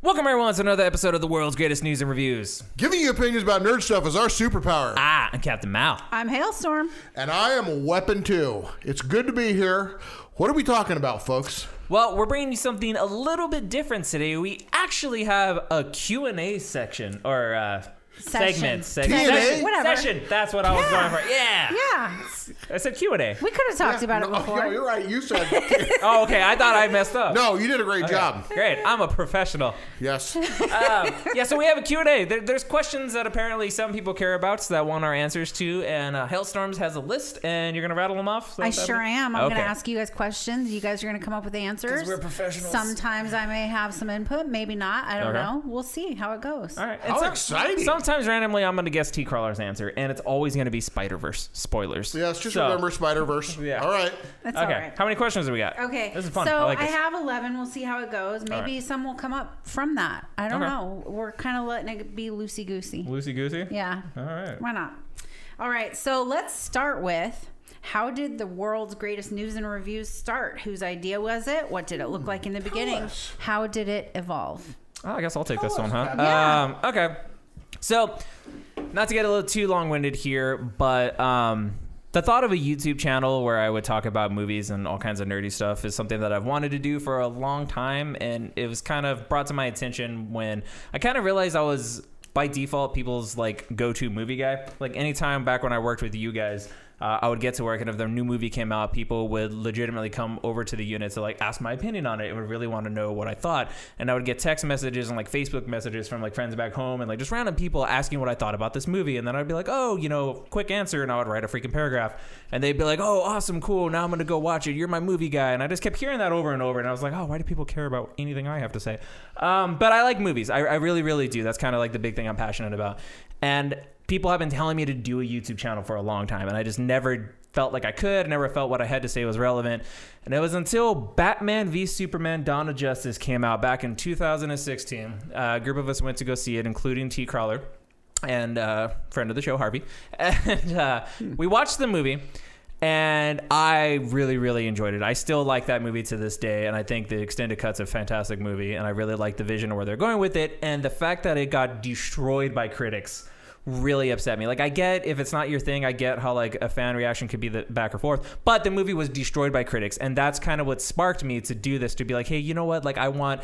Welcome everyone to another episode of the world's greatest news and reviews. Giving you opinions about nerd stuff is our superpower. I'm Captain Mao. I'm Halestorm. And I am Weapon 2. It's good to be here. What are we talking about, folks? Well, we're bringing you something a little bit different today. We actually have a Q&A section, or segment. Q&A? Whatever. Session. That's what I was going for. Yeah. Yeah. I said Q&A. We could have talked about it before. No, you're right. You said. Oh, okay. I thought I messed up. No, you did a great job. Great. I'm a professional. Yes. Yeah, so we have a Q&A. There's questions that apparently some people care about that want our answers to, and Halestorms has a list, and you're going to rattle them off? I sure am. I'm Okay. going to ask you guys questions. You guys are going to come up with the answers. 'Cause we're professionals. Sometimes I may have some input, maybe not. I don't Okay. know. We'll see how it goes. All right. How exciting. Sometimes randomly I'm going to guess T-Crawler's answer, and it's always going to be Spider-Verse. Spoilers. Yes, just So- remember Spider-Verse. Yeah. All right. That's Okay. all right. How many questions do we got? Okay. This is fun. So I like I this. have 11. We'll see how it goes. Maybe right. some will come up from that. I don't Okay. know. We're kind of letting it be loosey-goosey. Loosey-goosey? Yeah. All right. Why not? All right, so let's start with, how did the world's greatest news and reviews start? Whose idea was it? What did it look like in the beginning? us. How did it evolve? Oh, I guess I'll take this one, huh? Yeah. Okay. So, not to get a little too long-winded here, but the thought of a YouTube channel where I would talk about movies and all kinds of nerdy stuff is something that I've wanted to do for a long time, and it was kind of brought to my attention when I kind of realized I was, by default, people's like go-to movie guy. Like anytime back when I worked with you guys, I would get to work, and if their new movie came out, people would legitimately come over to the unit to like ask my opinion on it and would really want to know what I thought. And I would get text messages and like Facebook messages from like friends back home and like just random people asking what I thought about this movie. And then I'd be like, oh, you know, quick answer, and I would write a freaking paragraph. And they'd be like, oh, awesome, cool, now I'm gonna go watch it. You're my movie guy. And I just kept hearing that over and over. And I was like, oh, why do people care about anything I have to say? But I like movies. I really, really do. That's kind of like the big thing I'm passionate about. And people have been telling me to do a YouTube channel for a long time, and I just never felt like I could, never felt what I had to say was relevant. And it was until Batman v Superman Dawn of Justice came out back in 2016. A group of us went to go see it, including T-Crawler and friend of the show, Harvey. And we watched the movie, and I really, really enjoyed it. I still like that movie to this day, and I think the extended cut's a fantastic movie, and I really like the vision of where they're going with it. And the fact that it got destroyed by critics really upset me. Like, I get if it's not your thing, I get how like a fan reaction could be the back or forth, but the movie was destroyed by critics, and that's kind of what sparked me to do this, to be like, hey, you know what, like I want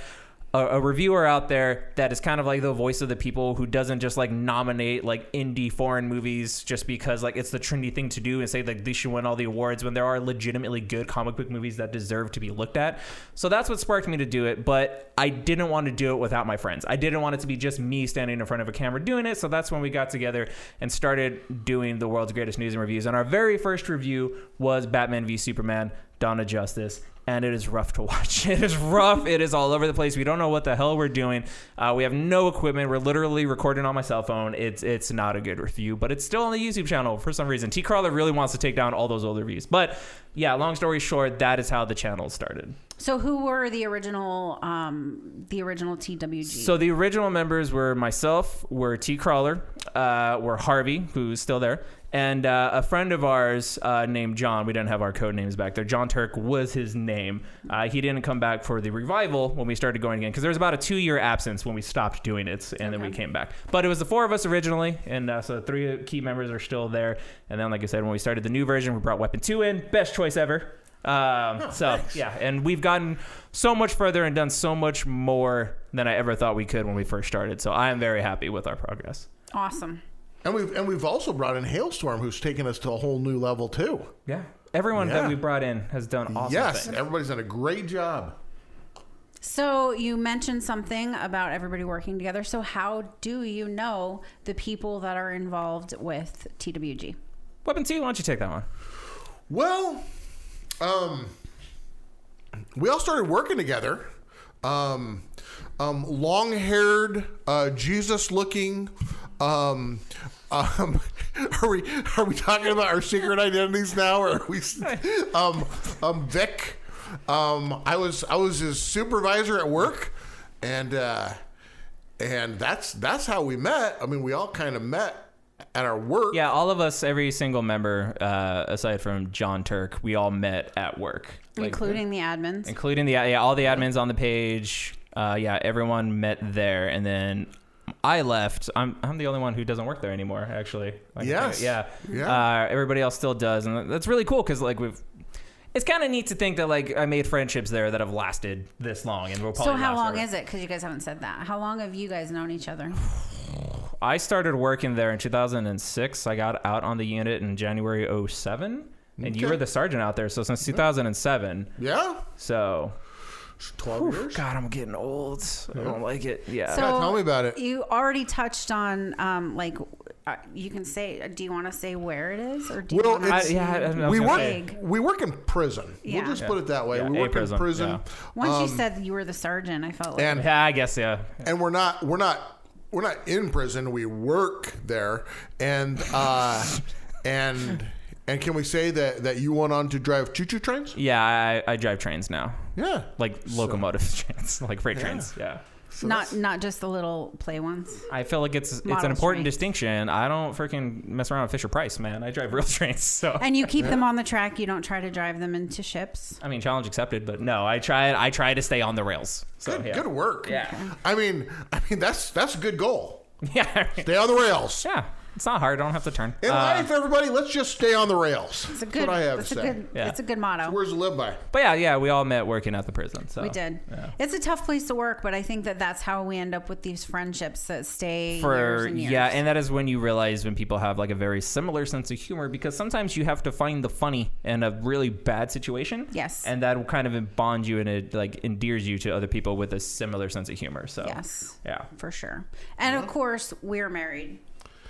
a reviewer out there that is kind of like the voice of the people, who doesn't just like nominate like indie foreign movies just because like it's the trendy thing to do and say like they should win all the awards, when there are legitimately good comic book movies that deserve to be looked at. So that's what sparked me to do it, but I didn't want to do it without my friends. I didn't want it to be just me standing in front of a camera doing it. So that's when we got together and started doing the world's greatest news and reviews. And our very first review was Batman v Superman Dawn of Justice. And it is rough to watch. It is rough. It is all over the place. We don't know what the hell we're doing. We have no equipment. We're literally recording on my cell phone. It's not a good review, but it's still on the YouTube channel for some reason. T-Crawler really wants to take down all those old reviews. But yeah, long story short, that is how the channel started. So who were the original TWG? So the original members were myself, were T-Crawler, were Harvey, who's still there, and a friend of ours named John. We didn't have our code names back there. John Turk was his name. He didn't come back for the revival when we started going again, because there was about a 2-year absence when we stopped doing it, and then we came back. But it was the 4 of us originally, and so the 3 key members are still there. And then, like I said, when we started the new version, we brought Weapon 2 in. Best choice ever. Yeah, and we've gotten so much further and done so much more than I ever thought we could when we first started. So I am very happy with our progress. Awesome. And we've also brought in Halestorm, who's taken us to a whole new level too. Yeah. Everyone that we brought in has done awesome Yes, things. everybody's done a great job. So you mentioned something about everybody working together. So how do you know the people that are involved with TWG? Weapon 2, why don't you take that one? Well, we all started working together. Long-haired, Jesus-looking. Are we talking about our secret identities now, or are we? Vic. I was his supervisor at work, and that's how we met. I mean, we all kind of met at our work. Yeah, all of us, every single member, aside from John Turk, we all met at work. Including the admins. Including all the admins on the page, Yeah, everyone met there, and then I left. I'm the only one who doesn't work there anymore, actually. Like, Yes. Yeah. Yeah. Everybody else still does, and that's really cool because like it's kind of neat to think that like I made friendships there that have lasted this long, and we'll probably. So how long forever. is it? Because you guys haven't said that. How long have you guys known each other? I started working there in 2006. I got out on the unit in January 07. And you Okay. were the sergeant out there, so since 2007. Yeah. So 12 years. God, I'm getting old. I don't like it. Yeah. So tell me about it. You already touched on you can say. Do you want to say where it is, or do you Well, want to? it's- we work in prison. Yeah. We'll just put it that way. Yeah, we a work prison, in prison. yeah. Once you said you were the sergeant, I felt like. And Yeah, I guess, yeah. and we're not in prison. We work there, and and can we say that you went on to drive choo-choo trains? Yeah, I drive trains now. Yeah, Like locomotive trains, like freight trains. Yeah. not just the little play ones. I feel like it's an Model important trains. distinction. I don't freaking mess around with Fisher Price, man. I drive real trains. So And you keep them on the track. You don't try to drive them into ships. I mean, challenge accepted, but no, I try to stay on the rails. So good, yeah. good work. Yeah. I mean that's a good goal. Yeah. Stay on the rails. Yeah. It's not hard. I don't have to turn. In life, everybody, let's just stay on the rails. It's a That's good. what I have It's to a say. good. Yeah. It's a good motto. Words to live by. But yeah, we all met working at the prison. So We did. Yeah. It's a tough place to work, but I think that's how we end up with these friendships that stay years For and years. yeah, and that is when you realize when people have like a very similar sense of humor, because sometimes you have to find the funny in a really bad situation. Yes. And that will kind of bond you and it like endears you to other people with a similar sense of humor. So Yes. yeah, For sure. And of course, we're married.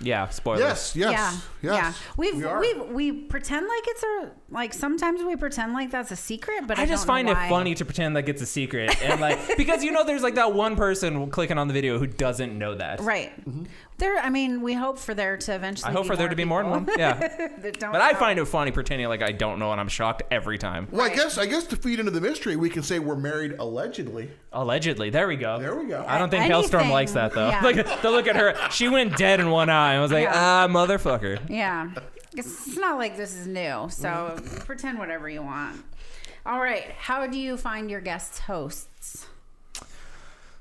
yeah. Spoilers. Yes. Yeah. Yes. We are. we pretend like it's sometimes we pretend like that's a secret, but I I just don't find know it why. funny to pretend like it's a secret, and like because there's like that one person clicking on the video who doesn't know that. Right. There. I mean, we hope for there to eventually. I hope for there to be more than one. Yeah. That don't But I know. find it funny pretending like I don't know, and I'm shocked every time. Well, I guess to feed into the mystery, we can say we're married allegedly. Allegedly. There we go. There we go. I don't think Anything, Halestorm likes that though. yeah. Like to look at her, she went dead in one eye. I was like, motherfucker. Yeah. It's not like this is new, so pretend whatever you want. All right. How do you find your guest hosts?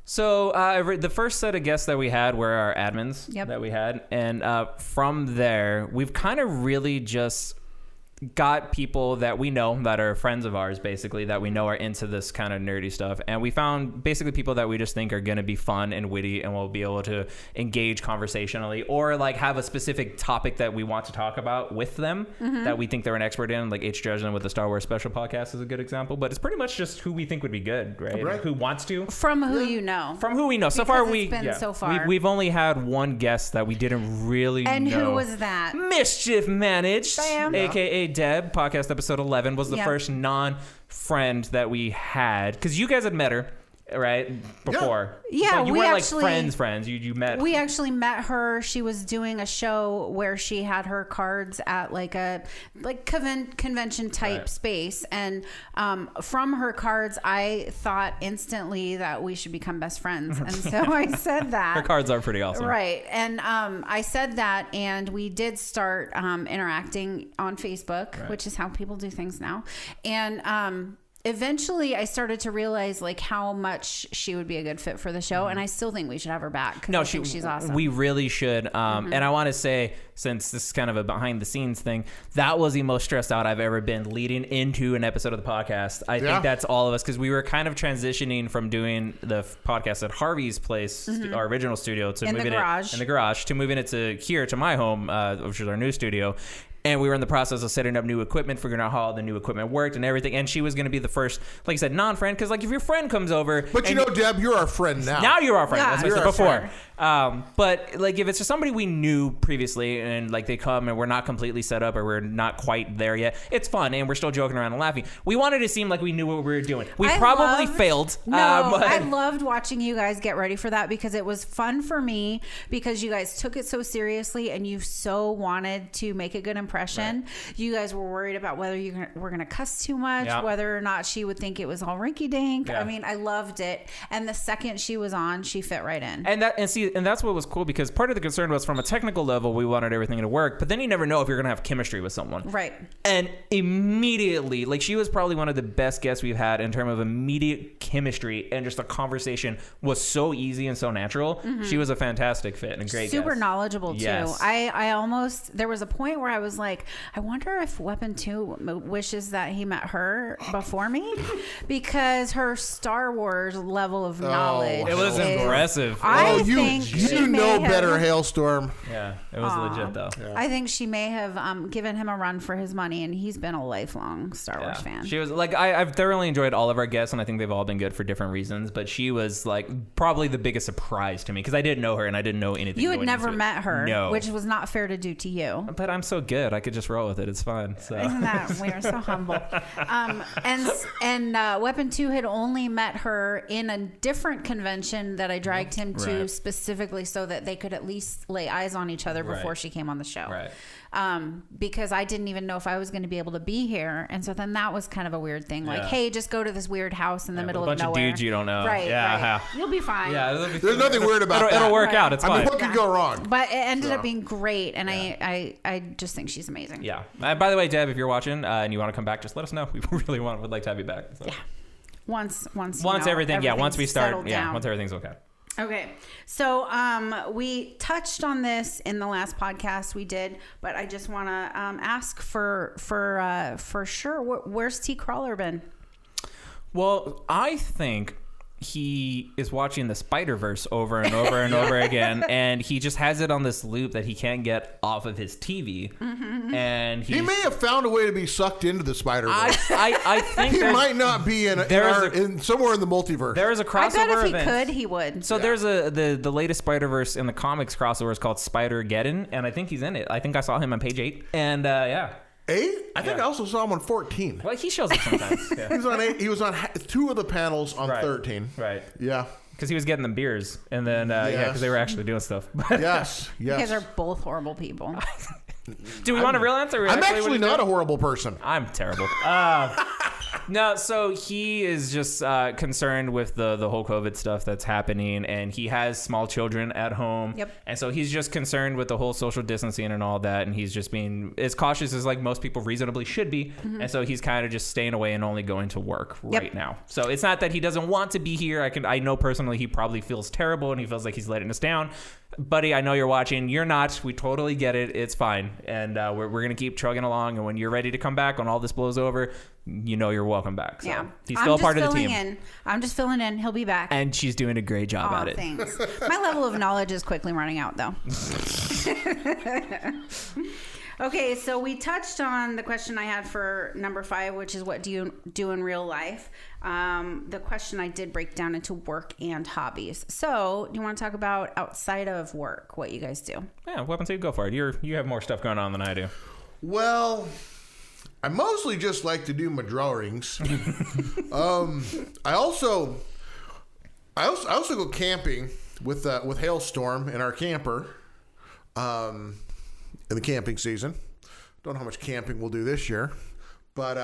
So the first set of guests that we had were our admins that we had, and from there we've kind of really just got people that we know that are friends of ours, basically, that we know are into this kind of nerdy stuff, and we found basically people that we just think are going to be fun and witty and will be able to engage conversationally, or like have a specific topic that we want to talk about with them that we think they're an expert in. Like H. Dresden with the Star Wars Special Podcast is a good example, but it's pretty much just who we think would be good, right? Right. Who wants to. From who you know. From who we know. So Because far, it's been so far. We've only had one guest that we didn't really And know. who was that? Mischief Managed, Bam. a.k.a. Deb. Podcast episode 11 was the Yeah. first non-friend that we had. Because you guys had met her, right? Before. Yeah, But you we weren't actually- like friends. You met. We actually met her. She was doing a show where she had her cards at like a convention type Right. space, and from her cards, I thought instantly that we should become best friends, and so I said that. Her cards are pretty awesome. Right. And I said that, and we did start interacting on Facebook, Right. which is how people do things now. And eventually I started to realize like how much she would be a good fit for the show. And I still think we should have her back. 'Cause I think she's awesome. We really should. And I want to say, since this is kind of a behind the scenes thing, that was the most stressed out I've ever been leading into an episode of the podcast. I think that's all of us, because we were kind of transitioning from doing the podcast at Harvey's place, our original studio, to In the moving garage. it in the garage, to moving it to here to my home, which is our new studio. And we were in the process of setting up new equipment, figuring out how all the new equipment worked and everything. And she was going to be the first, like I said, non-friend. Because like if your friend comes over, But you know, Deb, you're our friend now. now you're our friend. Yeah. That's what You're I said our before. But like if it's just somebody we knew previously and like they come and we're not completely set up or we're not quite there yet, it's fun and we're still joking around and laughing. We wanted to seem like we knew what we were doing. We probably failed. No, but I loved watching you guys get ready for that because it was fun for me because you guys took it so seriously and you so wanted to make a good impression impression. You guys were worried about whether you were going to cuss too much, whether or not she would think it was all rinky-dink. I mean, I loved it. And the second she was on, she fit right in. And that's what was cool, because part of the concern was from a technical level, we wanted everything to work, but then you never know if you're going to have chemistry with someone. Right. And immediately, like, she was probably one of the best guests we've had in terms of immediate chemistry, and just the conversation was so easy and so natural. She was a fantastic fit and a great Super guest. knowledgeable too. Yes. I almost, there was a point where I was like, I wonder if Weapon 2 wishes that he met her before me, because her Star Wars level of knowledge. It was impressive. You know better, Halestorm. Yeah, it was legit though. Yeah. I think she may have given him a run for his money, and he's been a lifelong Star Wars fan. She was like, I've thoroughly enjoyed all of our guests, and I think they've all been good for different reasons, but she was like probably the biggest surprise to me, because I didn't know her and I didn't know anything. You had never met her, no. which was not fair to do to you. But I'm so good, I could just roll with it. It's fine. So. Isn't that weird? So humble. And Weapon 2 had only met her in a different convention that I dragged him to specifically so that they could at least lay eyes on each other before she came on the show. Right. Because I didn't even know if I was going to be able to be here. And so then that was kind of a weird thing. Like, hey, just go to this weird house in the middle of nowhere. A bunch of dudes you don't know. Right. Yeah. You'll be fine. Yeah. There's nothing weird about that. It'll work out. It's fine. I mean, what could go wrong? But it ended up being great. And I just think she's amazing. Yeah. By the way, Deb, if you're watching and you want to come back, just let us know. We really would like to have you back. So. Yeah. Once everything. Yeah. Once we start. Yeah. Down. Once everything's okay. Okay, so we touched on this in the last podcast we did, but I just want to ask for sure, where's T. Crawler been? Well, I think he is watching the Spider-Verse over and over and over again, and he just has it on this loop that he can't get off of his TV. And he may have found a way to be sucked into the Spider-Verse. I think he might not be in somewhere in the multiverse. There is a crossover I bet if event. he could, he would. So there's the latest Spider-Verse in the comics crossover is called Spider-Geddon, and I think he's in it. I think I saw him on page 8, and 8? I think I also saw him on 14. Well, he shows up sometimes. Yeah. He was on 8. He was on 2 of the panels on 13. Right. Yeah. Because he was getting them beers, and then because they were actually doing stuff. Yes. You guys are both horrible people. Do we want a real answer? I'm actually not a horrible person. I'm terrible. No, so he is just concerned with the whole COVID stuff that's happening, and he has small children at home. Yep. And so he's just concerned with the whole social distancing and all that, and he's just being as cautious as like most people reasonably should be. And so he's kind of just staying away and only going to work right now. So it's not that he doesn't want to be here. I know personally he probably feels terrible and he feels like he's letting us down. Buddy, I know you're watching. You're not. We totally get it. It's fine. And we're going to keep chugging along. And when you're ready to come back, when all this blows over, you know you're welcome back. So yeah. He's still a part of the team. I'm just filling in. He'll be back. And she's doing a great job at it. Thanks. My level of knowledge is quickly running out, though. Okay, so we touched on the question I had for number 5, which is what do you do in real life? The question I did break down into work and hobbies. So do you want to talk about outside of work, what you guys do? Yeah, Weapon 2, go for it. You have more stuff going on than I do. Well, I mostly just like to do my drawings. I also go camping with Halestorm in our camper. In the camping season. Don't know how much camping we'll do this year. But,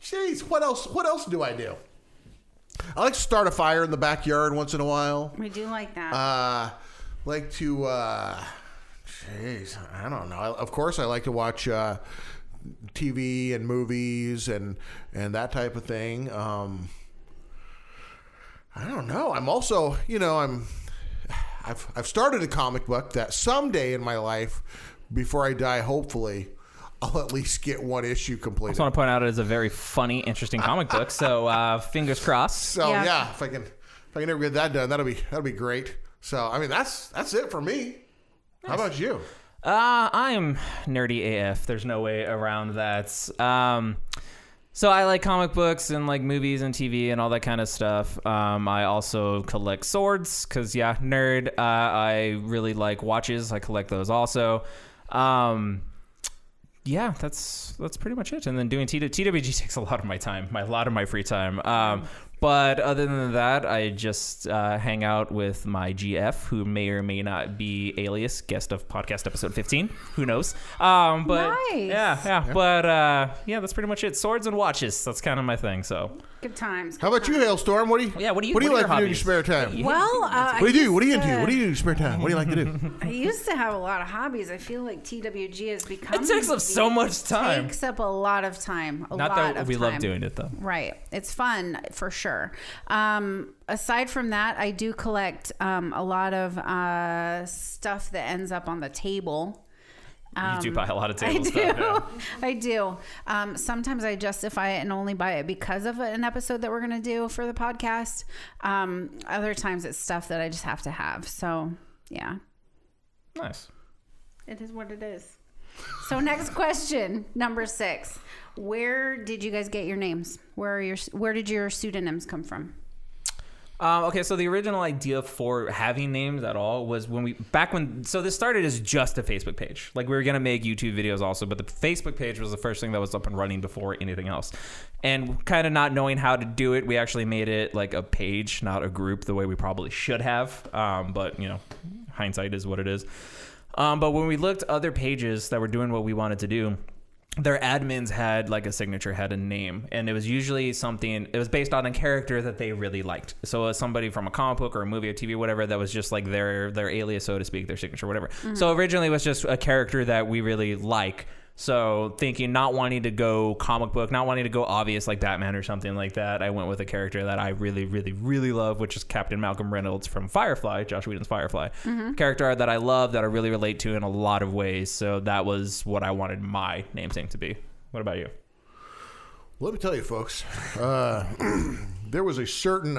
geez, what else do I do? I like to start a fire in the backyard once in a while. We do like that. Like to, geez, I don't know. Of course, I like to watch TV and movies and that type of thing. I don't know. I'm also, I've started a comic book that someday in my life, before I die, hopefully, I'll at least get one issue completed. I just want to point out it is a very funny, interesting comic book. So fingers crossed. So yeah, if I can ever get that done, that'll be great. So I mean, that's it for me. Nice. How about you? I'm nerdy AF. There's no way around that. So I like comic books and like movies and TV and all that kind of stuff. I also collect swords because nerd. I really like watches. I collect those also. That's pretty much it. And then doing TWG takes a lot of my time, a lot of my free time. But other than that, I just hang out with my GF, who may or may not be alias guest of podcast episode 15. Who knows? But Nice. yeah. But that's pretty much it. Swords and watches. That's kind of my thing. So Good times. How about you, Hailstorm? What do you Yeah, what do you- like what are to your do in your hobbies? spare time? Well, What do you do? What are you into? What do you do in your spare time? What do you like to do? I used to have a lot of hobbies. I feel like TWG has become. It takes up so much time. Takes up a lot of time. not that we love doing it though. Right. It's fun for sure. Aside from that, I do collect a lot of stuff that ends up on the table. You do buy a lot of table I do. stuff. Yeah. I do. Sometimes I justify it and only buy it because of an episode that we're going to do for the podcast. Other times it's stuff that I just have to have. So, yeah. Nice. It is what it is. So next question, number 6. Where did you guys get your names? Where did your pseudonyms come from? Okay, so the original idea for having names at all was so this started as just a Facebook page. Like we were gonna make YouTube videos also, but the Facebook page was the first thing that was up and running before anything else. And kind of not knowing how to do it, we actually made it like a page, not a group, the way we probably should have. But hindsight is what it is. But when we looked at other pages that were doing what we wanted to do, their admins had like a signature, had a name, and it was usually it was based on a character that they really liked. So it was somebody from a comic book or a movie or TV or whatever that was just like their alias, so to speak, their signature, whatever. Mm-hmm. So originally it was just a character that we really like. So thinking, not wanting to go comic book, not wanting to go obvious like Batman or something like that, I went with a character that I really, really, really love, which is Captain Malcolm Reynolds from Firefly, Joss Whedon's Firefly. Mm-hmm. Character that I love, that I really relate to in a lot of ways. So that was what I wanted my namesake to be. What about you? Let me tell you, folks. There was a certain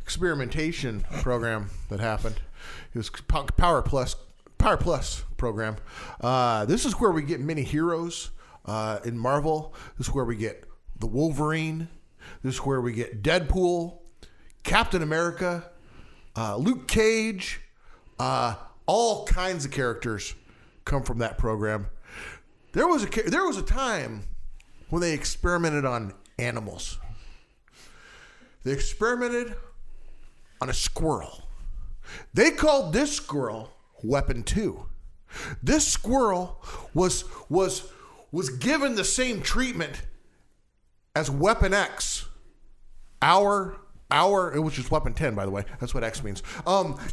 experimentation program that happened. It was Power Plus program. This is where we get many heroes in Marvel. This is where we get the Wolverine. This is where we get Deadpool, Captain America, Luke Cage. All kinds of characters come from that program. There was a time when they experimented on animals. They experimented on a squirrel. They called this squirrel Weapon 2. This squirrel was given the same treatment as Weapon X. Which is Weapon 10, by the way. That's what X means.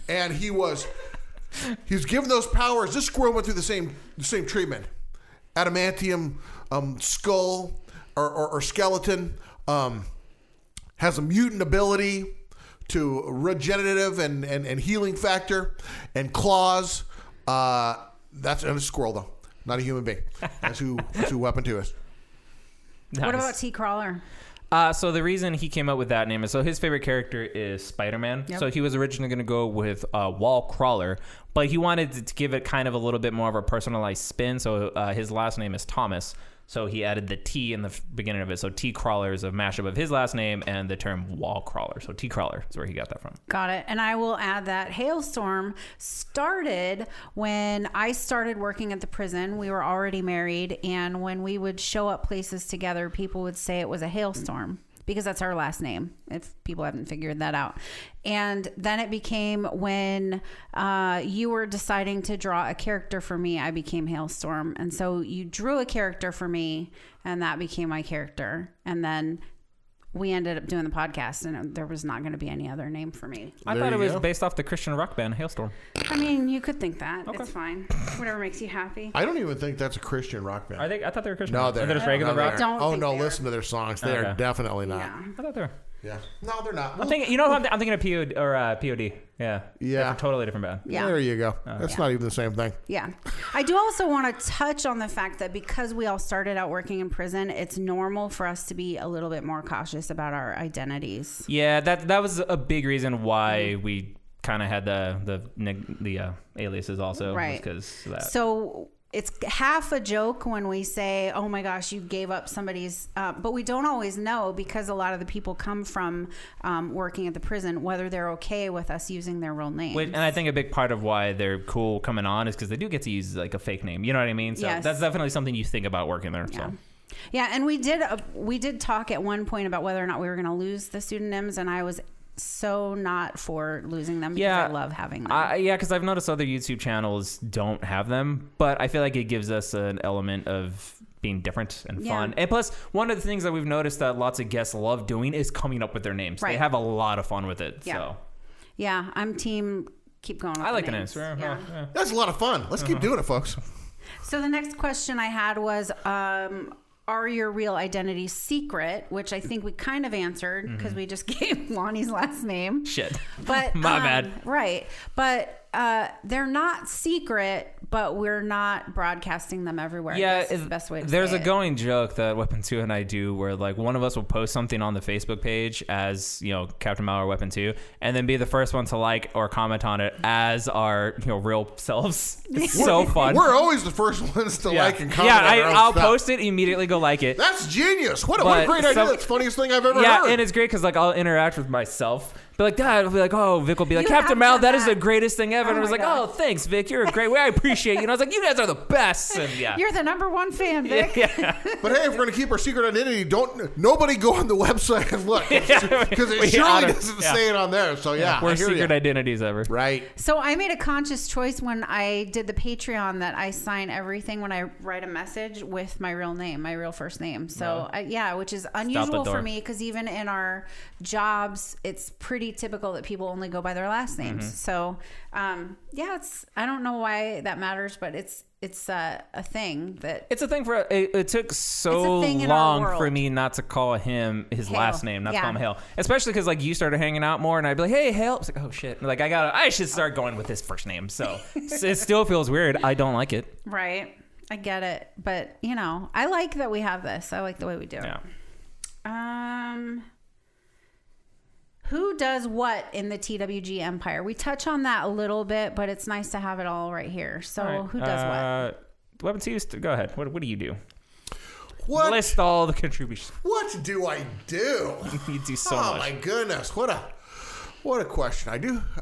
And he was given those powers. This squirrel went through the same treatment. Adamantium skull or skeleton, has a mutant ability to regenerative and healing factor, and claws. That's a squirrel though, not a human being. That's who Weapon 2 is. Nice. What about T-Crawler? So the reason he came up with that name is, so his favorite character is Spider-Man. Yep. So he was originally going to go with Wall Crawler, but he wanted to give it kind of a little bit more of a personalized spin. So his last name is Thomas. So he added the T in the beginning of it. So T-Crawler is a mashup of his last name and the term Wall Crawler. So T-Crawler is where he got that from. Got it. And I will add that Halestorm started when I started working at the prison. We were already married. And when we would show up places together, people would say it was a hailstorm, because that's our last name, if people haven't figured that out. And then it became when you were deciding to draw a character for me, I became Halestorm. And so you drew a character for me, and that became my character. And then we ended up doing the podcast, and there was not going to be any other name for me. I thought it was based off the Christian rock band Halestorm. I mean, you could think that. Okay. It's fine. Whatever makes you happy. I don't even think that's a Christian rock band. I thought they were Christian. No, rock. they're just regular rock. Don't Oh think no, they are. listen to their songs. They are definitely not. Yeah. I thought they were. Yeah. No, they're not. I'm thinking of POD or POD. Yeah. Yeah. Totally different band. Yeah. There you go. That's not even the same thing. Yeah. I do also want to touch on the fact that because we all started out working in prison, it's normal for us to be a little bit more cautious about our identities. Yeah, that was a big reason why we kind of had the aliases also. Right. Because of that. So it's half a joke when we say, oh my gosh, you gave up somebody's, but we don't always know, because a lot of the people come from working at the prison, whether they're okay with us using their real name. And I think a big part of why they're cool coming on is because they do get to use like a fake name. You know what I mean? So Yes. that's definitely something you think about working there. Yeah. So. Yeah, and we did talk at one point about whether or not we were going to lose the pseudonyms, and I was so not for losing them because I love having them. Because I've noticed other YouTube channels don't have them, but I feel like it gives us an element of being different and fun. And plus, one of the things that we've noticed that lots of guests love doing is coming up with their names. Right. They have a lot of fun with it. Yeah. So. Yeah, I'm team keep going with I like the names. names. Yeah. That's a lot of fun. Let's keep doing it, folks. So the next question I had was, are your real identities secret? Which I think we kind of answered because we just gave Lonnie's last name. Shit. But My bad. Right. But they're not secret, but we're not broadcasting them everywhere. Yeah, is the best way to there's say a it. going joke that Weapon 2 and I do where like one of us will post something on the Facebook page as, Captain Mal or Weapon 2 and then be the first one to like or comment on it as our, real selves. It's so fun. We're always the first ones to like and comment. Yeah, I'll post it, immediately go like it. That's genius. What a great idea. That's the funniest thing I've ever heard. Yeah, and it's great because like I'll interact with myself. But like Dad will be like, oh, Vic will be like, Captain Mal, that is the greatest thing ever. And I was like, oh, thanks, Vic. You're a great way. I appreciate you. And I was like, you guys are the best. And You're the number one fan, Vic. Yeah. But hey, if we're going to keep our secret identity, nobody go on the website and look. Because it surely doesn't say it on there. So Worst secret identities ever. Right. So I made a conscious choice when I did the Patreon that I sign everything when I write a message with my real name, my real first name. So which is unusual for me because even in our jobs, it's pretty typical that people only go by their last names. So I don't know why that matters, but it's a thing that it's a thing for it took so long for me not to call him his last name, not to call him Hale, especially because like you started hanging out more and I'd be like, hey Hale, I was like, oh shit, like I should start going with his first name. So it still feels weird. I don't like it. Right, I get it, but I like that we have this. I like the way we do it. Who does what in the TWG empire? We touch on that a little bit, but it's nice to have it all right here. So who does what? Weapon 2, go ahead. What do you do? What? List all the contributions. What do I do? You do so much. Oh my goodness. What a question.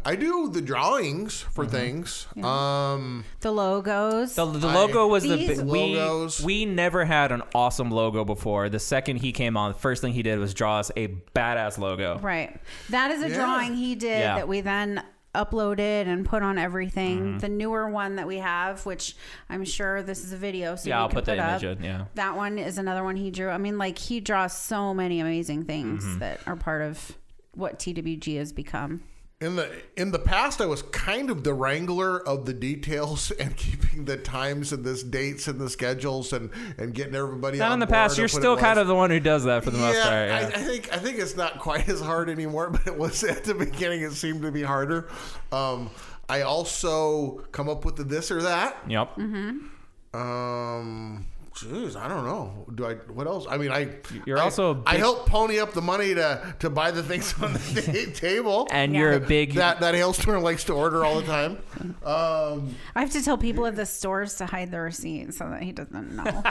I do the drawings for things. The logos. The logo was These logos. We never had an awesome logo before. The second he came on, the first thing he did was draw us a badass logo. Right. That is a drawing he did that we then uploaded and put on everything. The newer one that we have, which I'm sure this is a video, so I'll put the image in. Yeah. That one is another one he drew. I mean, like he draws so many amazing things that are part of what TWG has become. In the past, I was kind of the wrangler of the details and keeping the times and the dates and the schedules and getting everybody. Not on in the board past. You're still kind of the one who does that for the most part. Yeah. I think it's not quite as hard anymore, but it was at the beginning. It seemed to be harder. I also come up with the this or that. Yep. Jeez, I don't know. What else? I mean, I help pony up the money to buy the things on the table. And you're a big that Halestorm likes to order all the time. I have to tell people at the stores to hide the receipt so that he doesn't know.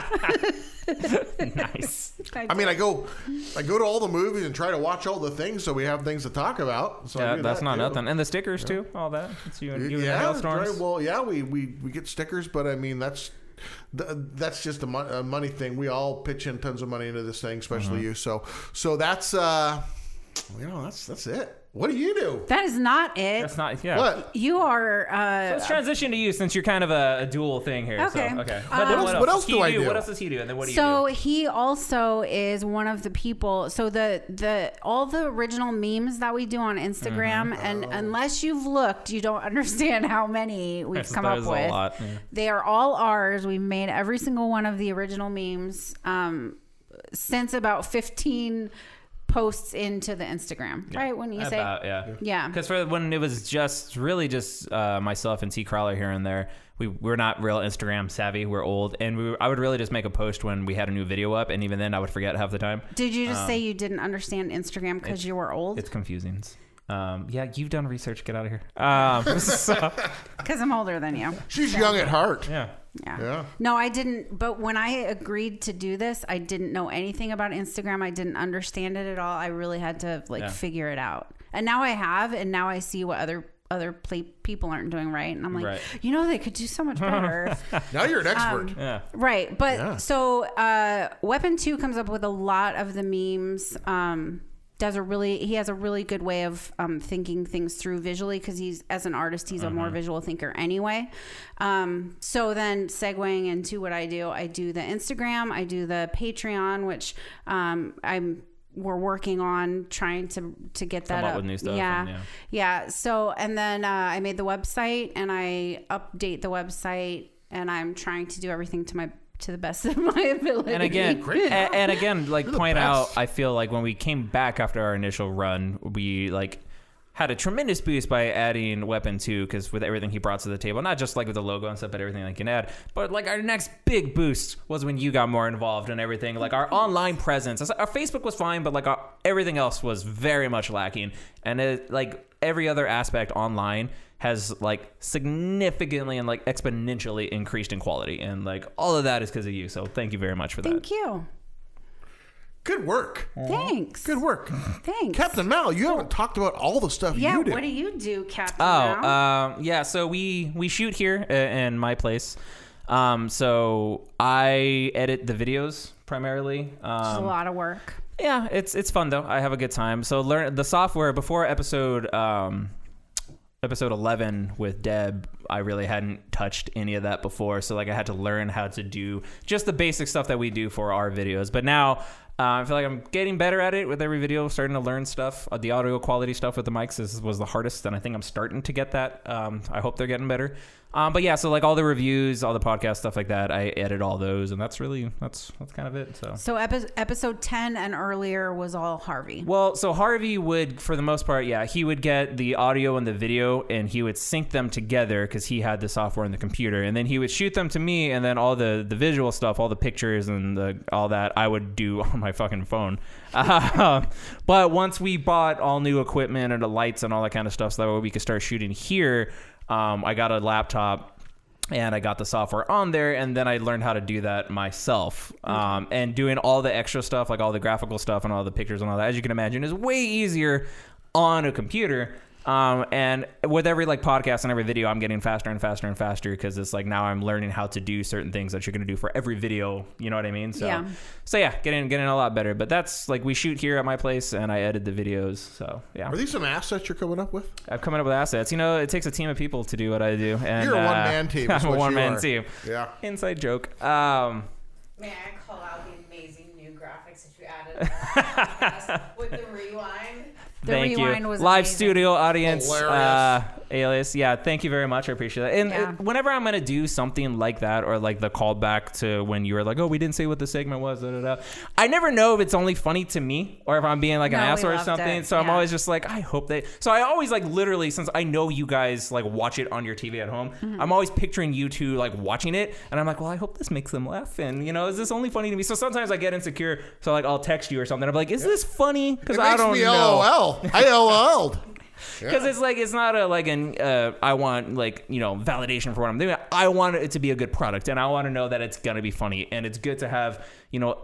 Nice. I mean, I go to all the movies and try to watch all the things so we have things to talk about. So that's not nothing. And the stickers too, all that. It's you and Halestorms. Right. Well, we get stickers, but I mean that's just a money thing. We all pitch in tons of money into this thing, especially you. So that's that's it. What do you do? That is not it. That's not. What? You are. Let's transition to you since you're kind of a dual thing here. Okay. So, okay. What else do I do? What else does he do? And then what do you do? So he also is one of the people. So the all the original memes that we do on Instagram, and unless you've looked, you don't understand how many we've come up with. A lot, yeah. They are all ours. We've made every single one of the original memes since about 15 posts into the Instagram, right? When you say, yeah, because when it was just myself and T Crawler here and there, we're not real Instagram savvy. We're old, and I would really just make a post when we had a new video up, and even then I would forget half the time. Did you just say you didn't understand Instagram because you were old? It's confusing. You've done research. Get out of here. Because I'm older than you. She's young at heart. Yeah. No, I didn't. But when I agreed to do this, I didn't know anything about Instagram. I didn't understand it at all. I really had to figure it out. And now I have, and now I see what other other people aren't doing right. And I'm like, Right. they could do so much better. Now you're an expert. Yeah. Right. But so Weapon 2 comes up with a lot of the memes. He has a really good way of thinking things through visually, because as an artist, he's a more visual thinker anyway. So then segueing into what I do the Instagram, I do the Patreon, which we're working on trying to get that up with new stuff. Yeah. So, and then I made the website, and I update the website, and I'm trying to do everything to the best of my ability. And again, like point out, I feel like when we came back after our initial run, we like had a tremendous boost by adding Weapon 2, because with everything he brought to the table, not just like with the logo and stuff, but everything I can add. But like our next big boost was when you got more involved in everything. Like our online presence, our Facebook was fine, but like everything else was very much lacking. And it, like every other aspect online has like significantly and like exponentially increased in quality. And like all of that is because of you. So thank you very much for that. Thank you. Good work. Thanks. Good work. Thanks. Captain Mal, you haven't talked about all the stuff you do. What do you do, Captain Mal? Yeah, so we shoot here in my place. So I edit the videos primarily. It's a lot of work. Yeah, it's fun though. I have a good time. So learn the software before episode 11 with Deb. I really hadn't touched any of that before, so like I had to learn how to do just the basic stuff that we do for our videos. But now I feel like I'm getting better at it with every video, starting to learn stuff. The audio quality stuff with the mics was the hardest, and I think I'm starting to get that. I hope they're getting better. But yeah, so like all the reviews, all the podcast stuff like that, I edit all those, and that's kind of it. So episode 10 and earlier was all Harvey. Well, so Harvey would, for the most part, he would get the audio and the video, and he would sync them together because he had the software in the computer, and then he would shoot them to me, and then all the visual stuff, all the pictures and all that, I would do on my fucking phone. But once we bought all new equipment and the lights and all that kind of stuff, so that way we could start shooting here, I got a laptop and I got the software on there, and then I learned how to do that myself. And doing all the extra stuff, like all the graphical stuff and all the pictures and all that, as you can imagine, is way easier on a computer. And with every like podcast and every video, I'm getting faster and faster and faster, because it's like now I'm learning how to do certain things that you're going to do for every video. You know what I mean? So yeah, getting a lot better. But that's like, we shoot here at my place and I edit the videos. So yeah. Are these some assets you're coming up with? I'm coming up with assets. It takes a team of people to do what I do. And you're a one-man team. I'm a one-man team. Yeah. Inside joke. May I call out the amazing new graphics that you added with the rewind? Thank you. Was live amazing. Studio audience, Hilarious. Alias. Yeah, thank you very much. I appreciate that. And whenever I'm gonna do something like that, or like the callback to when you were like, "Oh, we didn't say what the segment was," I never know if it's only funny to me or if I'm being like an asshole or something. So I'm always just like, I hope they. So I always like literally, since I know you guys like watch it on your TV at home, I'm always picturing you two like watching it, and I'm like, well, I hope this makes them laugh. And is this only funny to me? So sometimes I get insecure. So like I'll text you or something. I'm like, is this funny? Because I don't know. LOL. I LOL'd. Because it's like, it's not I want validation for what I'm doing. I want it to be a good product, and I want to know that it's gonna be funny, and it's good to have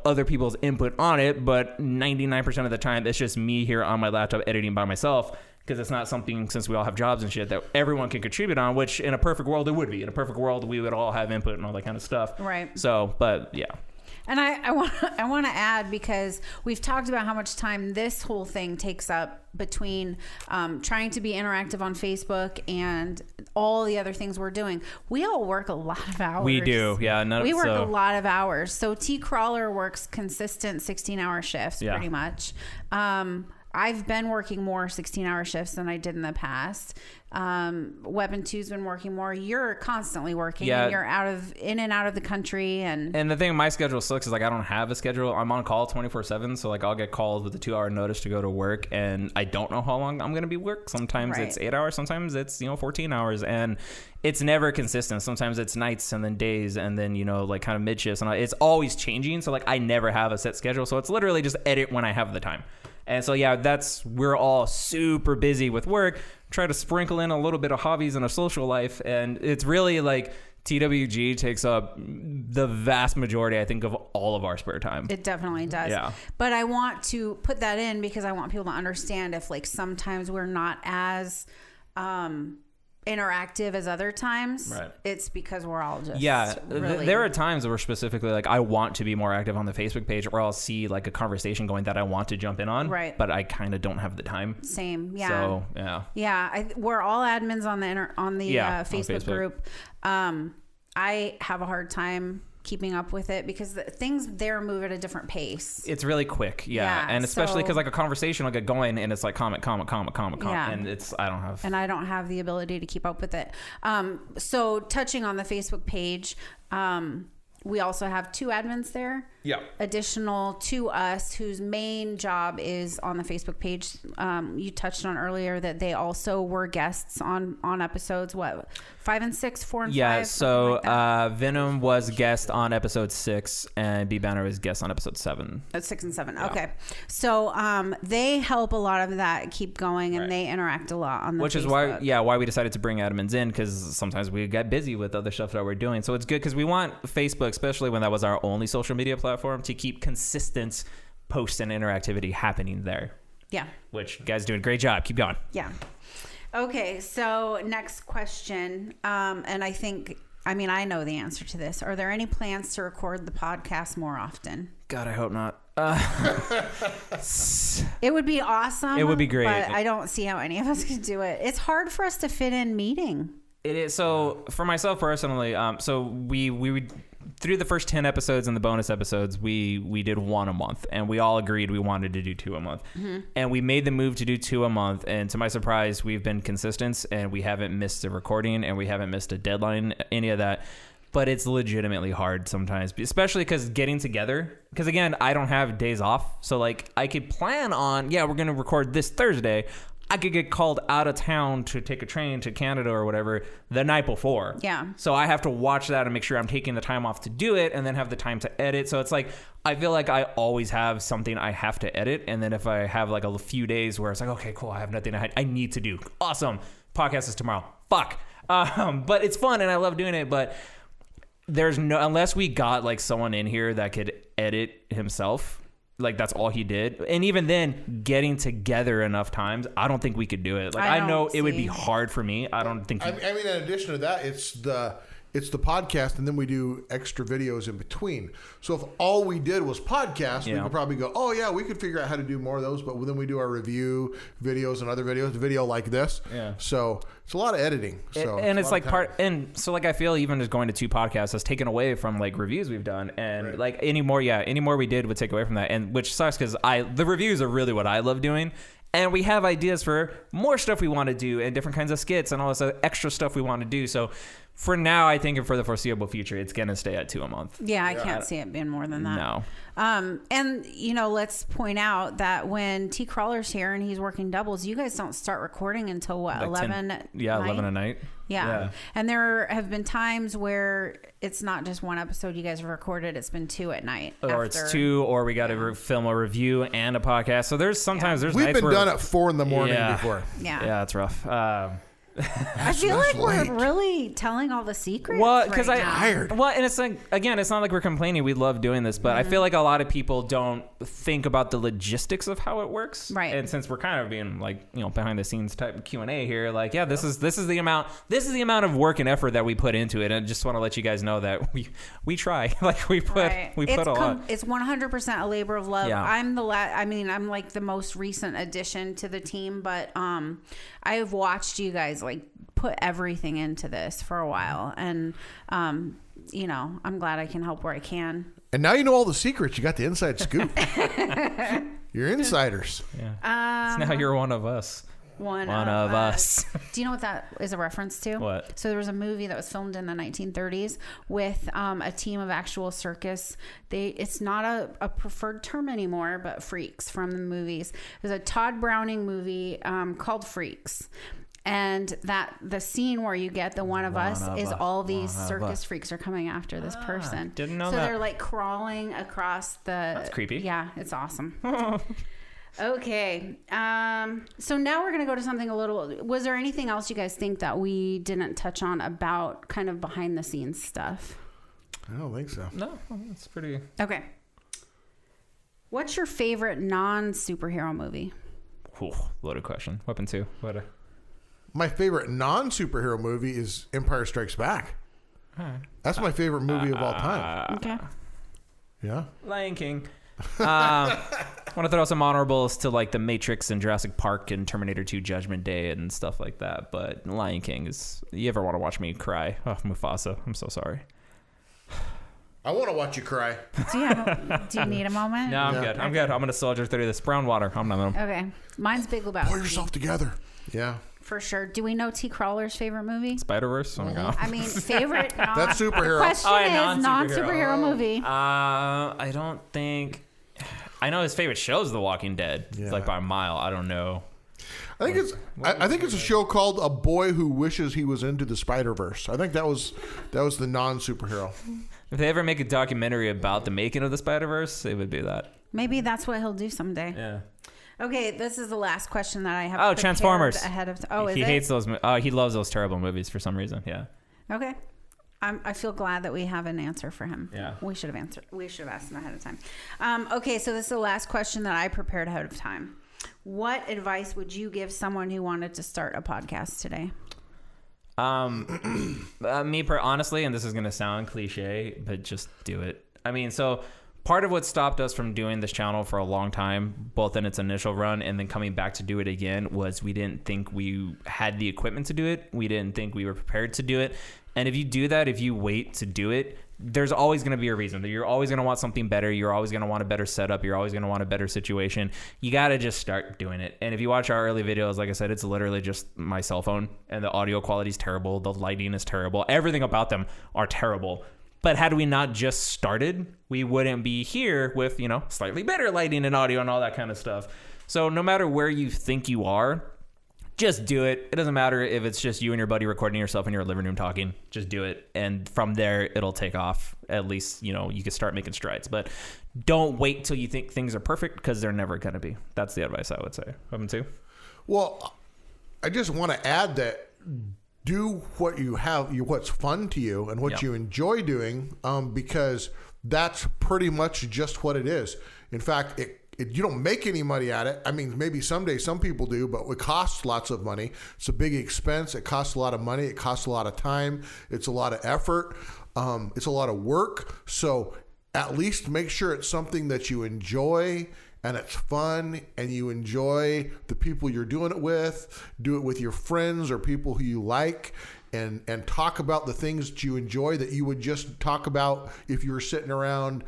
other people's input on it. But 99% of the time, it's just me here on my laptop editing by myself, because it's not something, since we all have jobs and shit, that everyone can contribute on. Which in a perfect world it would be. In a perfect world, we would all have input and all that kind of stuff. Right. So, but yeah. And I want to add, because we've talked about how much time this whole thing takes up between trying to be interactive on Facebook and all the other things we're doing. We all work a lot of hours. We do, yeah. We work a lot of hours. So T Crawler works consistent 16-hour shifts, pretty much. I've been working more 16-hour shifts than I did in the past. Weapon 2's been working more. You're constantly working. Yeah. And you're in and out of the country. And the thing, my schedule sucks, is like I don't have a schedule. I'm on call 24/7, so like I'll get called with a 2-hour notice to go to work, and I don't know how long I'm going to be work. Sometimes it's 8 hours, sometimes it's 14 hours, and it's never consistent. Sometimes it's nights and then days and then like kind of mid shifts, and it's always changing. So like I never have a set schedule. So it's literally just edit when I have the time. And so, we're all super busy with work, try to sprinkle in a little bit of hobbies and a social life. And it's really like TWG takes up the vast majority, I think, of all of our spare time. It definitely does. Yeah. But I want to put that in because I want people to understand if like sometimes we're not as interactive as other times, Right. it's because we're all just Yeah, really, there are times where specifically like I want to be more active on the Facebook page, or I'll see like a conversation going that I want to jump in on, Right. but I kind of don't have the time. same. Yeah. So yeah. Yeah, we're all admins on the On Facebook Facebook. group. I have a hard time keeping up with it because things there move at a different pace. It's really quick, yeah, Yeah, and especially because so- like a conversation will get going, and it's like comment, Yeah. and it's I don't have. And I don't have the ability to keep up with it. So touching on the Facebook page, we also have 2 admins there. Yeah. Additional to us, whose main job is on the Facebook page. You touched on earlier that they also were guests on episodes, 5 and 6, 4 and 5? Yeah, something so like that. Venom was guest on episode 6, and B Banner was guest on episode 7. At 6 and 7. Okay. So they help a lot of that keep going, and Right. they interact a lot on the Which is Facebook. why we decided to bring admins in, because sometimes we get busy with other stuff that we're doing. So it's good because we want Facebook, especially when that was our only social media platform, to keep consistent posts and interactivity happening there. Yeah. Which you guys doing a great job. Keep going. Yeah. Okay, so next question. And I know the answer to this. Are there any plans to record the podcast more often? God, I hope not. It would be awesome. It would be great. But I don't see how any of us could do it. It's hard for us to fit in meeting. It is. So for myself personally, so we would, through the first 10 episodes and the bonus episodes, we did 1 a month, and we all agreed we wanted to do 2 a month. Mm-hmm. And we made the move to do 2 a month. And to my surprise, we've been consistent, and we haven't missed a recording, and we haven't missed a deadline, any of that. But it's legitimately hard sometimes, especially because getting together, because again, I don't have days off. So like I could plan on, we're going to record this Thursday. I could get called out of town to take a train to Canada or whatever the night before. Yeah. So I have to watch that and make sure I'm taking the time off to do it, and then have the time to edit. So it's like, I feel like I always have something I have to edit. And then if I have like a few days where it's like, okay, cool, I have nothing I need to do. Awesome. Podcast is tomorrow. Fuck. But it's fun and I love doing it. But there's no, unless we got like someone in here that could edit himself, like that's all he did. And even then, getting together enough times, I don't think we could do it. Like I know it would be hard for me. I don't think. I mean, in addition to that, it's the podcast, and then we do extra videos in between. So if all we did was podcast, we could probably go, oh yeah, we could figure out how to do more of those. But then we do our review videos and other videos, video like this. Yeah. So it's a lot of editing. So and it's like like I feel even just going to 2 podcasts has taken away from like reviews we've done, and like any more we did would take away from that, and which sucks because the reviews are really what I love doing. And we have ideas for more stuff we want to do and different kinds of skits and all this other extra stuff we want to do. So for now, I think for the foreseeable future, it's going to stay at 2 a month. Yeah, I can't see it being more than that. No. And, let's point out that when T. Crawler's here and he's working doubles, you guys don't start recording until what, like 11 10, Yeah, 11 at night. Yeah. And there have been times where it's not just 1 episode you guys have recorded, it's been 2 at night. Or it's 2, or we got to film a review and a podcast. So there's sometimes there's we've nights been done at 4 in the morning before. Yeah. Yeah, it's rough. I feel like we're really telling all the secrets. Well, because right now. Well, and it's like, again, it's not like we're complaining. We love doing this, but I feel like a lot of people don't think about the logistics of how it works. Right. And since we're kind of being like, behind the scenes type of Q&A here, like, this is the amount of work and effort that we put into it. And I just want to let you guys know that we try. Like we put a lot. It's 100% a labor of love. Yeah. I'm I'm like the most recent addition to the team, but I've watched you guys like put everything into this for a while, and I'm glad I can help where I can. And now you know all the secrets. You got the inside scoop. You're insiders. Yeah. Now you're one of us. One of us. Do you know what that is a reference to? What? So there was a movie that was filmed in the 1930s with a team of actual circus. It's not a preferred term anymore, but freaks from the movies. There's a Todd Browning movie called Freaks. And the scene where you get the one of us is all these circus freaks are coming after this person. Didn't know that. So that. they're like crawling across the. That's creepy. Yeah, it's awesome. Okay. So now we're going to go to something a little. Was there anything else you guys think that we didn't touch on about kind of behind the scenes stuff? I don't think so. No, it's pretty. Okay. What's your favorite non-superhero movie? Loaded question. Weapon 2. What? my favorite non-superhero movie is Empire Strikes Back. That's my favorite movie of all time. Okay. Yeah. Lion King. I want to throw some honorables to like The Matrix and Jurassic Park and Terminator 2 Judgment Day and stuff like that. But Lion King is... You ever want to watch me cry? Oh, Mufasa. I'm so sorry. I want to watch you cry. Do you need a moment? No, I'm good. I'm good. I'm going to soldier through this. Brown water. I'm not... Okay. Mine's Big Lebowski. Pull yourself together. Yeah. For sure. Do we know T. Crawler's favorite movie? Spider-Verse? Oh my God. I mean, favorite... That's superhero. The question Oh, is non-superhero movie. I don't think... I know his favorite show is The Walking Dead. Yeah. It's like by a mile. I don't know. I think it's a show called A Boy Who Wishes He Was Into the Spider-Verse. I think that was the non-superhero. If they ever make a documentary about the making of the Spider-Verse, it would be that. Maybe that's what he'll do someday. Yeah. Okay, this is the last question that I have. Oh, Transformers. Ahead of. Oh, is He it? hates those. He loves those terrible movies for some reason. Yeah. Okay. I feel glad that we have an answer for him. Yeah. We should have asked him ahead of time. Okay, so this is the last question that I prepared ahead of time. What advice would you give someone who wanted to start a podcast today? Honestly, and this is going to sound cliche, but just do it. I mean, so part of what stopped us from doing this channel for a long time, both in its initial run and then coming back to do it again, was we didn't think we had the equipment to do it. We didn't think we were prepared to do it. And if you do that, if you wait to do it, there's always going to be a reason. You're always going to want something better. You're always going to want a better setup. You're always going to want a better situation. You got to just start doing it. And if you watch our early videos, like I said, it's literally just my cell phone, and the audio quality is terrible. The lighting is terrible. Everything about them are terrible. But had we not just started, we wouldn't be here with, slightly better lighting and audio and all that kind of stuff. So no matter where you think you are, just do it. It doesn't matter if it's just you and your buddy recording yourself in your living room talking. Just do it. And from there, it'll take off. At least, you can start making strides. But don't wait till you think things are perfect, because they're never going to be. That's the advice I would say. Haven't too? Well, I just want to add that do what you have, what's fun to you and what you enjoy doing, because that's pretty much just what it is. In fact, you don't make any money at it. I mean, maybe someday some people do, but it costs lots of money. It's a big expense. It costs a lot of money. It costs a lot of time. It's a lot of effort. It's a lot of work. So at least make sure it's something that you enjoy and it's fun and you enjoy the people you're doing it with. Do it with your friends or people who you like, and talk about the things that you enjoy that you would just talk about if you were sitting around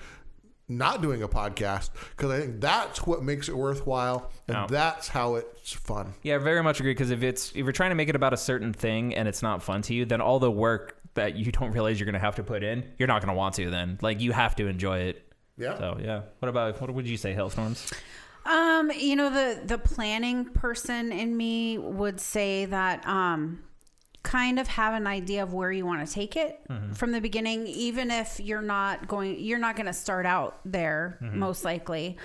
not doing a podcast, because I think that's what makes it worthwhile, and that's how it's fun. Yeah, very much agree. Because if you're trying to make it about a certain thing and it's not fun to you, then all the work that you don't realize you're going to have to put in, you're not going to want to. Then, like, you have to enjoy it. Yeah. So yeah. What would you say, Halestorms? The planning person in me would say that kind of have an idea of where you want to take it from the beginning, even if you're not going to start out there, most likely.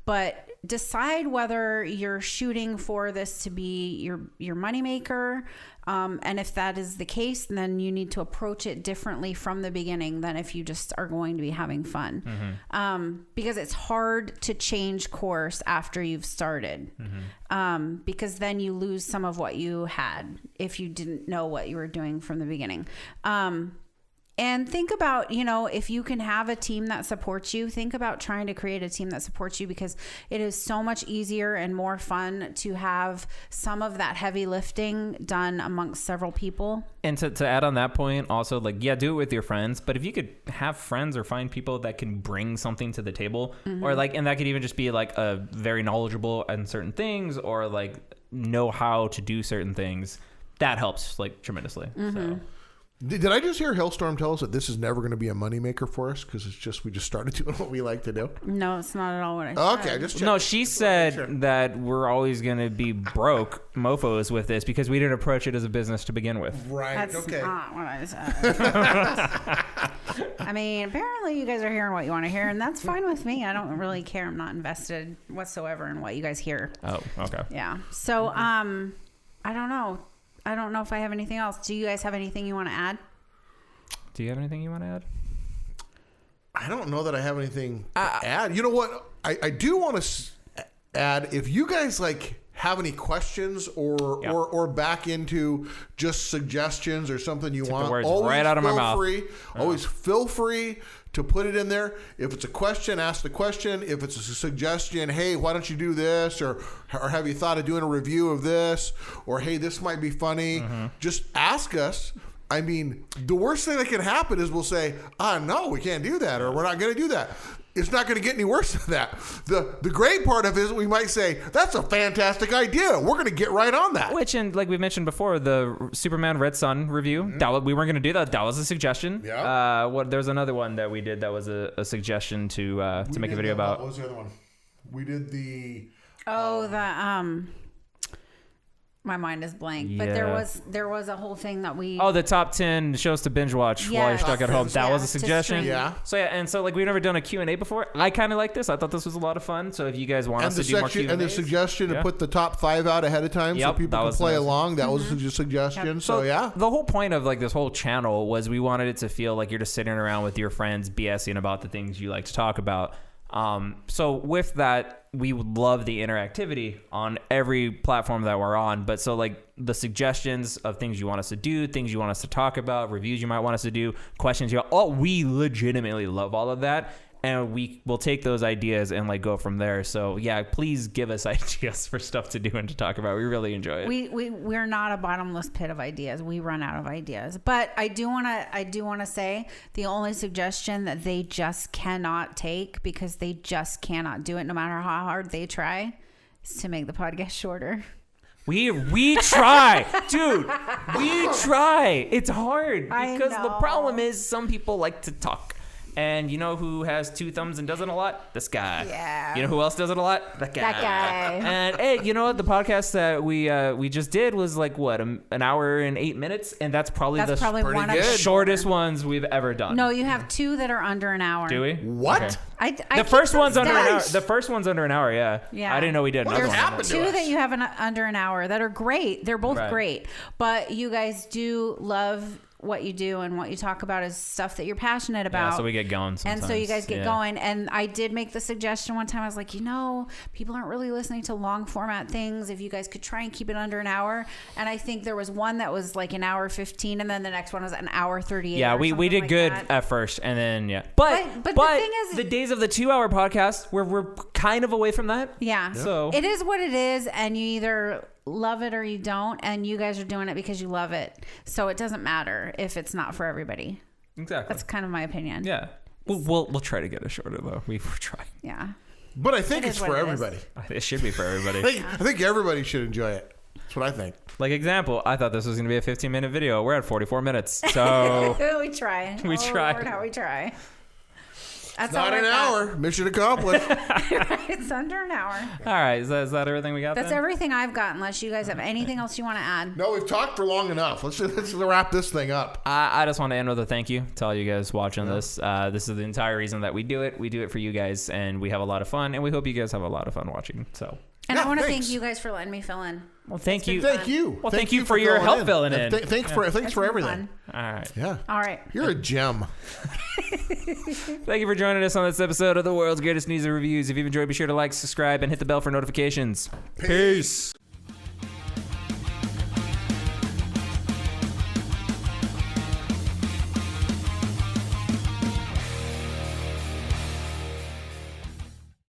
But decide whether you're shooting for this to be your moneymaker. And if that is the case, then you need to approach it differently from the beginning than if you just are going to be having fun. Because it's hard to change course after you've started. Because then you lose some of what you had if you didn't know what you were doing from the beginning. And think about, if you can have a team that supports you, think about trying to create a team that supports you, because it is so much easier and more fun to have some of that heavy lifting done amongst several people. And to add on that point, also, do it with your friends. But if you could have friends or find people that can bring something to the table, or and that could even just be a very knowledgeable in certain things, or know how to do certain things, that helps tremendously. So. Did I just hear Halestorm tell us that this is never going to be a moneymaker for us because we just started doing what we like to do? No, it's not at all what I said. Okay, just check. No, she said that we're always going to be broke mofos with this because we didn't approach it as a business to begin with. Right. That's okay. not what I said. I mean, apparently you guys are hearing what you want to hear, and that's fine with me. I don't really care. I'm not invested whatsoever in what you guys hear. Oh, okay. Yeah. So, I don't know. I don't know if I have anything else. Do you guys have anything you want to add? Do you have anything you want to add? I don't know that I have anything to add. You know what? I do want to add, if you guys have any questions or back into just suggestions or something you want, the words always right out of my mouth. Always feel free to put it in there. If it's a question, ask the question. If it's a suggestion, hey, why don't you do this? Or have you thought of doing a review of this? Or, hey, this might be funny. Just ask us. I mean, the worst thing that can happen is we'll say, no, we can't do that, or we're not going to do that. It's not going to get any worse than that. The great part of it is we might say, that's a fantastic idea. We're going to get right on that. Which, and like we mentioned before, the Superman Red Sun review, we weren't going to do that. That was a suggestion. Yeah. There's another one that we did that was a suggestion to make a video about. What was the other one? We did the... My mind is blank, but there was a whole thing that we. Oh, the top 10 shows to binge watch while you're stuck at home. That was a suggestion. Yeah. So like we've never done a Q&A before. I kind of like this. I thought this was a lot of fun. So if you guys want us to do more Q&As. And the suggestion to put the top 5 out ahead of time so people can play along. That was a suggestion. So yeah. The whole point of like this whole channel was we wanted it to feel like you're just sitting around with your friends BSing about the things you like to talk about. So with that, we would love the interactivity on every platform that we're on. But so like the suggestions of things you want us to do, things you want us to talk about, reviews you might want us to do, questions we legitimately love all of that. And we will take those ideas and like go from there. So yeah, please give us ideas for stuff to do and to talk about. We really enjoy it. We're not a bottomless pit of ideas. We run out of ideas. But I do want to say the only suggestion that they just cannot take, because they just cannot do it no matter how hard they try, is to make the podcast shorter. We try, dude. We try. It's hard because the problem is some people like to talk. And you know who has 2 thumbs and does it a lot? This guy. Yeah. You know who else does it a lot? That guy. That guy. And hey, you know what? The podcast that we just did was like what, an hour and 8 minutes, and that's probably one of the shortest ones we've ever done. No, you have 2 that are under an hour. Do we? What? Okay. I the first one's under an hour. The first one's under an hour. Yeah. Yeah. I didn't know we did. What There's 2 that you have under an hour that are great. They're both great, but you guys do love what you do, and what you talk about is stuff that you're passionate about. Yeah, so we get going sometimes. And so you guys get going. And I did make the suggestion one time. I was like, people aren't really listening to long format things. If you guys could try and keep it under an hour. And I think there was one that was like an hour 15, and then the next one was an hour 38. Yeah, we did good at first, and then But the thing is, the days of the 2-hour podcast, we're kind of away from that. Yeah. So it is what it is, and you either love it or you don't, and you guys are doing it because you love it, so it doesn't matter if it's not for everybody. Exactly. That's kind of my opinion. Yeah. We'll try to get it shorter though. We're trying. Yeah. But I think it's for everybody. It should be for everybody. I think everybody should enjoy it. That's what I think. Like example, I thought this was going to be a 15-minute video. We're at 44 minutes. So we try. We try. Lord, how we try. That's not an hour. Mission accomplished. It's under an hour. All right. Is that everything we got? That's everything I've got, unless you guys have anything else you want to add. No, we've talked for long enough. Let's wrap this thing up. I just want to end with a thank you to all you guys watching this. This is the entire reason that we do it. We do it for you guys, and we have a lot of fun, and we hope you guys have a lot of fun watching. So. And I want to thank you guys for letting me fill in. Well, thank you. Thank you. Well, thank you for your help filling in. Thanks for everything. Fun. All right. Yeah. All right. You're a gem. Thank you for joining us on this episode of the world's greatest news and reviews. If you've enjoyed, be sure to like, subscribe, and hit the bell for notifications. Peace.